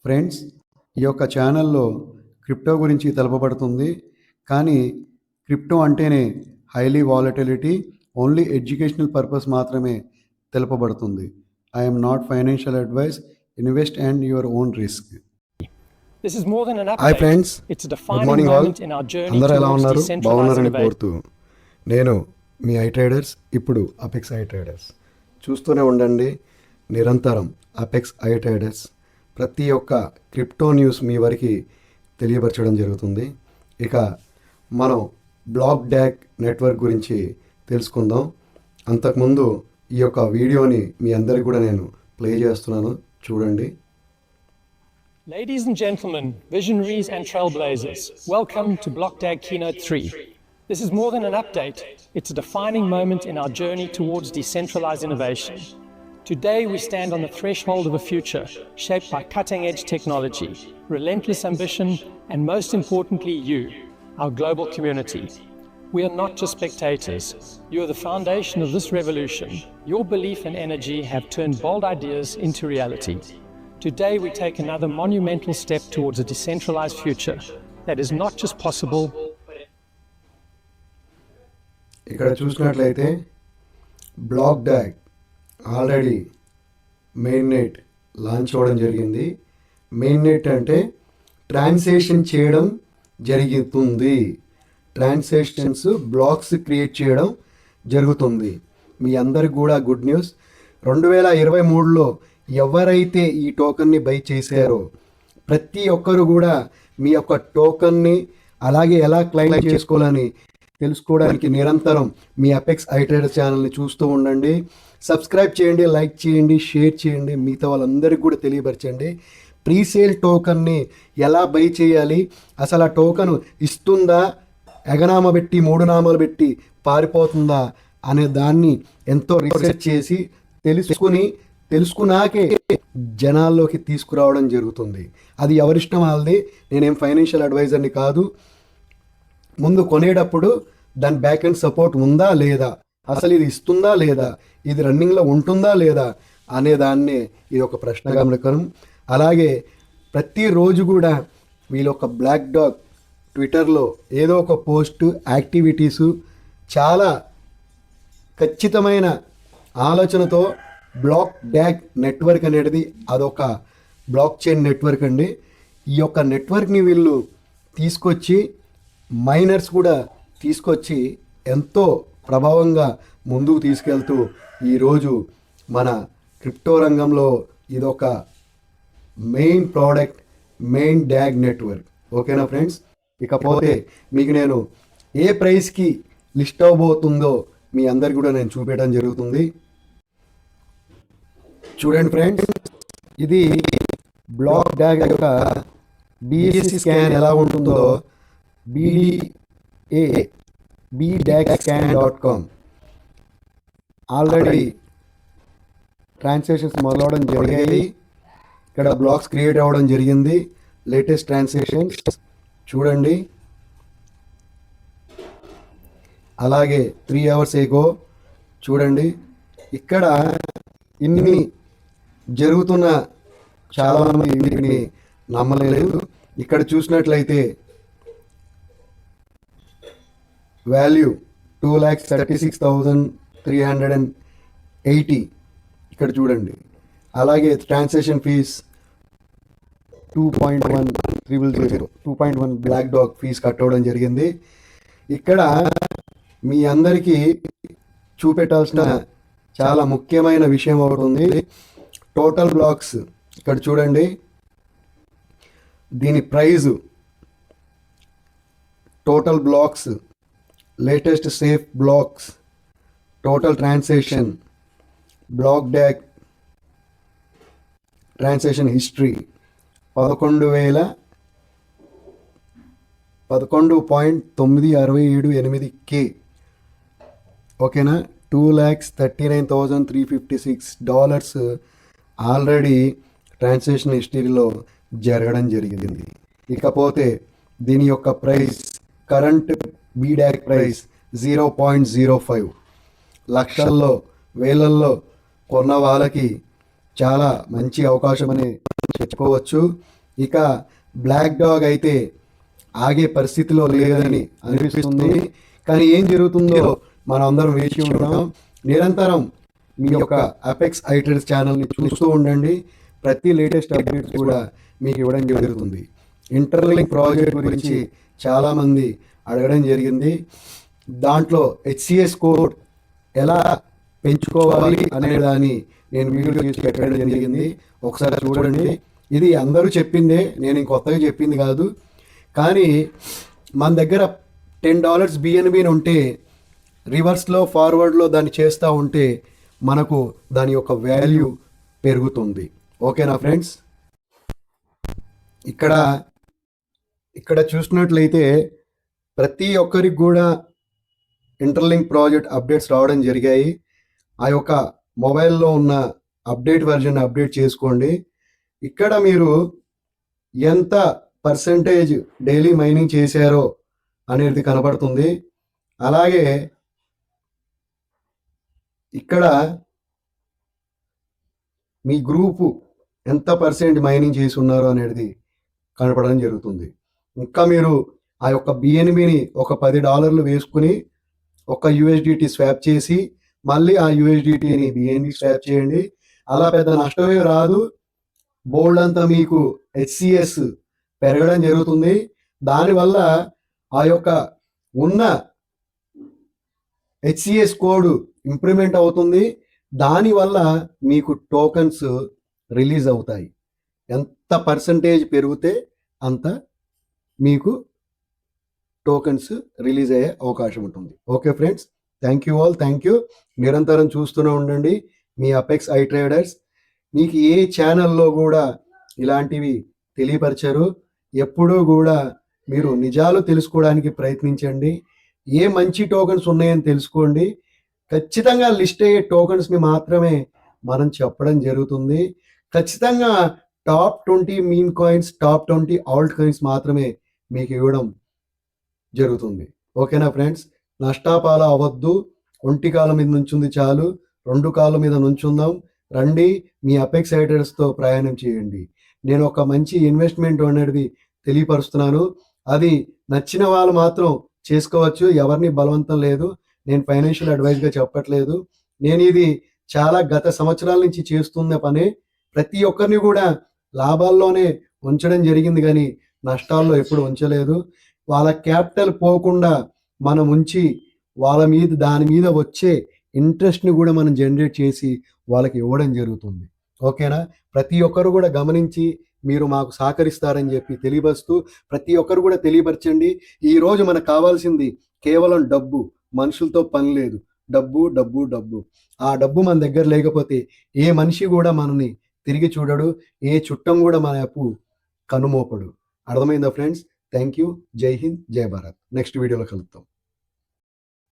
Friends, ఈ యొక్క ఛానల్లో క్రిప్టో గురించి తెలుపబడుతుంది. కానీ క్రిప్టో అంటేనే highly volatility, only educational purpose మాత్రమే తెలుపబడుతుంది. I am not financial advice. Invest and your own risk. This is more than an update. Hi friends, It's a good defining morning all. moment in our journey అందరూ ఎలా towards ఉన్నారు? decentralized బాగున్నారని innovation. కోరుతూ నేను me I traders, ఇప్పుడు apex I traders. చూస్తూనే ఉండండి, నిరంతరం అపెక్స్ ఐ ట్రేడర్స్ ప్రతి ఒక్క క్రిప్టో న్యూస్ మీ వరకు తెలియపరచడం జరుగుతుంది. ఇక మనం బ్లాక్ డాగ్ నెట్వర్క్ గురించి తెలుసుకుందాం. అంతకుముందు ఈ యొక్క వీడియోని మీ అందరికి కూడా నేను ప్లే చేస్తున్నాను, చూడండి. Ladies and gentlemen, visionaries and trailblazers, welcome to BlockDAG Keynote 3. This is more than an update, it's a defining moment in our journey towards decentralized innovation. Today we stand on the threshold of a future shaped by cutting-edge technology, relentless ambition, and most importantly you, our global community. We are not just spectators. You are the foundation of this revolution. Your belief and energy have turned bold ideas into reality. Today we take another monumental step towards a decentralized future that is not just possible. ఇక్కడ చూసినట్లయితే black dog already main net launch అవ్వడం జరిగింది. Main net అంటే transaction చేయడం జరుగుతుంది, transactions blocks create చేయడం జరుగుతుంది. మీ అందరికి కూడా గుడ్ న్యూస్. 2023లో ఎవరైతే ఈ టోకన్ని బై చేశారో ప్రతి ఒక్కరు కూడా మీ యొక్క టోకన్ని అలాగే ఎలా క్లెయిమ్ చేసుకోవాలని తెలుసుకోవడానికి నిరంతరం మీ అపెక్స్ ఐ ట్రేడర్ ఛానల్ని చూస్తూ ఉండండి. సబ్స్క్రైబ్ చేయండి, లైక్ చేయండి, షేర్ చేయండి, మిగతా వాళ్ళందరికీ కూడా తెలియపరచండి. ప్రీసేల్ టోకన్ని ఎలా బై చేయాలి, అసలు ఆ టోకన్ ఇస్తుందా, ఎగనామా పెట్టి 3 నామాలు పెట్టి పారిపోతుందా అనే దాన్ని ఎంతో రీసెర్చ్ చేసి తెలుసుకున్నాకే జనాల్లోకి తీసుకురావడం జరుగుతుంది. అది ఎవరిష్టం వాళ్ళది. నేనేం ఫైనాన్షియల్ అడ్వైజర్ని కాదు. ముందు కొనేటప్పుడు దాని బ్యాక్ ఎండ్ సపోర్ట్ ఉందా లేదా, అసలు ఇది ఇస్తుందా లేదా, ఇది రన్నింగ్లో ఉంటుందా లేదా అనే దాన్నే ఇది ఒక ప్రశ్నగమనికరం. అలాగే ప్రతిరోజు కూడా వీళ్ళొక బ్లాక్ డాగ్ ట్విట్టర్లో ఏదో ఒక పోస్టు యాక్టివిటీసు చాలా ఖచ్చితమైన ఆలోచనతో బ్లాక్ డాగ్ నెట్వర్క్ అనేది అదొక బ్లాక్ చైన్ నెట్వర్క్ అండి. ఈ యొక్క నెట్వర్క్ని వీళ్ళు తీసుకొచ్చి మైనర్స్ కూడా తీసుకొచ్చి ఎంతో ప్రభావంగా ముందుకు తీసుకెళ్తూ ఈరోజు మన క్రిప్టో రంగంలో ఇదొక main product, main dog network. ఓకేనా ఫ్రెండ్స్? ఇకపోతే మీకు నేను ఏ ప్రైస్కి లిస్ట్ అవ్వబోతుందో మీ అందరికి కూడా నేను చూపించడం జరుగుతుంది. చూడండి ఫ్రెండ్స్, ఇది బ్లాక్ డాగ్ యొక్క BSC స్కాన్ ఎలా ఉంటుందో bdagscan.com ఆల్రెడీ ట్రాన్సాక్షన్స్ మొదలవడం జరిగాయి. ఇక్కడ బ్లాక్స్ క్రియేట్ అవ్వడం జరిగింది. లేటెస్ట్ ట్రాన్సాక్షన్స్ చూడండి. అలాగే 3 hours ago చూడండి. ఇక్కడ ఇన్ని జరుగుతున్న చాలామంది వీటిని నమ్మలేదు. ఇక్కడ చూసినట్లయితే వాల్యూ 2,36,380 ఇక్కడ చూడండి. అలాగే transaction fees 2.1 black dog fees కట్టవడం జరిగింది. ఇక్కడ మీ అందరికీ చూపెట్టాల్సిన చాలా ముఖ్యమైన విషయం ఒకటి ఉంది. టోటల్ బ్లాక్స్ ఇక్కడ చూడండి. దీని price, total blocks, latest safe blocks, total transaction, block dog transaction history 11.967K. ఓకేనా? $2,39,356 ఆల్రెడీ ట్రాన్సాక్షన్ హిస్టరీలో జరగడం జరిగింది. ఇకపోతే దీని యొక్క ప్రైస్, కరెంట్ BDAG ప్రైస్ 0.05 లక్షల్లో వేలల్లో కొన్న వాళ్ళకి చాలా మంచి అవకాశం అని చెప్పుకోవచ్చు. ఇక బ్లాక్ డాగ్ అయితే ఆగే పరిస్థితిలో లేదని అనిపిస్తుంది. కానీ ఏం జరుగుతుందో మనం అందరం వేచి ఉన్నాం. నిరంతరం మీ యొక్క అపెక్స్ ఐట్రేడర్స్ ఛానల్ని చూస్తూ ఉండండి. ప్రతి లేటెస్ట్ అప్డేట్స్ కూడా మీకు ఇవ్వడం జరుగుతుంది. ఇంటర్లింక్ ప్రాజెక్ట్ గురించి చాలామంది అడగడం జరిగింది. దాంట్లో HCS కోడ్ ఎలా పెంచుకోవాలి అనే దాన్ని నేను వీడియో చేసి పెట్టడం జరిగింది. ఒకసారి చూడండి. ఇది అందరూ చెప్పిందే, నేను కొత్తగా చెప్పింది కాదు. కానీ మన దగ్గర $10 BNB ఉంటే రివర్స్లో ఫార్వర్డ్లో దాన్ని చేస్తూ ఉంటే మనకు దాని యొక్క వాల్యూ పెరుగుతుంది. ఓకేనా ఫ్రెండ్స్? ఇక్కడ చూసినట్లయితే ప్రతి ఒక్కరికి కూడా ఇంటర్లింక్ ప్రాజెక్ట్ అప్డేట్స్ రావడం జరిగాయి. ఆ యొక్క మొబైల్లో ఉన్న అప్డేట్ వెర్జన్ అప్డేట్ చేసుకోండి. ఇక్కడ మీరు ఎంత పర్సెంటేజ్ డైలీ మైనింగ్ చేశారో అనేది కనబడుతుంది. అలాగే ఇక్కడ మీ గ్రూపు ఎంత పర్సెంట్ మైనింగ్ చేసి ఉన్నారో అనేది కనపడడం జరుగుతుంది. ఇంకా మీరు ఆ యొక్క BNBని ఒక $10 వేసుకుని ఒక USDT స్వాప్ చేసి మళ్ళీ ఆ USDTని BNB స్వాప్ చేయండి. అలా పెద్ద నష్టమే రాదు. బోల్డ్ అంతా మీకు HCS పెరగడం జరుగుతుంది. దానివల్ల ఆ యొక్క ఉన్న HCS కోడ్ ఇంప్లిమెంట్ అవుతుంది. దానివల్ల మీకు టోకన్స్ రిలీజ్ అవుతాయి. ఎంత పర్సంటేజ్ పెరిగితే అంత మీకు టోకన్స్ రిలీజ్ అయ్యే అవకాశం ఉంటుంది. Okay friends, thank you all. Thank you. నిరంతరం చూస్తూనే ఉండండి మీ అపెక్స్ ఐ ట్రేడర్స్. మీకు ఏ ఛానల్లో కూడా ఇలాంటివి తెలియపరచరు. ఎప్పుడూ కూడా మీరు నిజాలు తెలుసుకోవడానికి ప్రయత్నించండి. ఏ మంచి టోకన్స్ ఉన్నాయని తెలుసుకోండి. ఖచ్చితంగా లిస్ట్ అయ్యే టోకన్స్ని మాత్రమే మనం చెప్పడం జరుగుతుంది. ఖచ్చితంగా top 20 meme coins, top 20 Alt coins మాత్రమే మీకు ఇవ్వడం జరుగుతుంది. ఓకేనా ఫ్రెండ్స్? నష్టాపాల అవ్వద్దు. ఒంటి కాలం మీద నుంచుంది చాలు, 2 కాళ్ళ మీద నుంచుందాం. రండి, మీ అపెక్స్ ఐట్రేడర్స్తో ప్రయాణం చేయండి. నేను ఒక మంచి ఇన్వెస్ట్మెంట్ అనేది తెలియపరుస్తున్నాను. అది నచ్చిన వాళ్ళు మాత్రం చేసుకోవచ్చు. ఎవరిని బలవంతం లేదు. నేను ఫైనాన్షియల్ అడ్వైజ్గా చెప్పట్లేదు. నేను ఇది చాలా గత సంవత్సరాల నుంచి చేస్తున్న పనే. ప్రతి ఒక్కరిని కూడా లాభాల్లోనే ఉంచడం జరిగింది, కానీ నష్టాల్లో ఎప్పుడు ఉంచలేదు. వాళ్ళ క్యాపిటల్ పోకుండా మనం ఉంచి దాని మీద వచ్చే ఇంట్రెస్ట్ని కూడా మనం జనరేట్ చేసి వాళ్ళకి ఇవ్వడం జరుగుతుంది. ఓకేనా? ప్రతి ఒక్కరు కూడా గమనించి మీరు మాకు సహకరిస్తారని చెప్పి తెలియపరుస్తూ ప్రతి ఒక్కరు కూడా తెలియపరచండి. ఈరోజు మనకు కావాల్సింది కేవలం డబ్బు. మనుషులతో పని లేదు. డబ్బు డబ్బు డబ్బు. ఆ డబ్బు మన దగ్గర లేకపోతే ఏ మనిషి కూడా మనని తిరిగి చూడడు. ఏ చుట్టం కూడా మన అప్పు కనుమోపడు. అర్థమైందా ఫ్రెండ్స్? Thank you. జై హింద్, జై భారత్. నెక్స్ట్ వీడియోలో కలుద్దాం.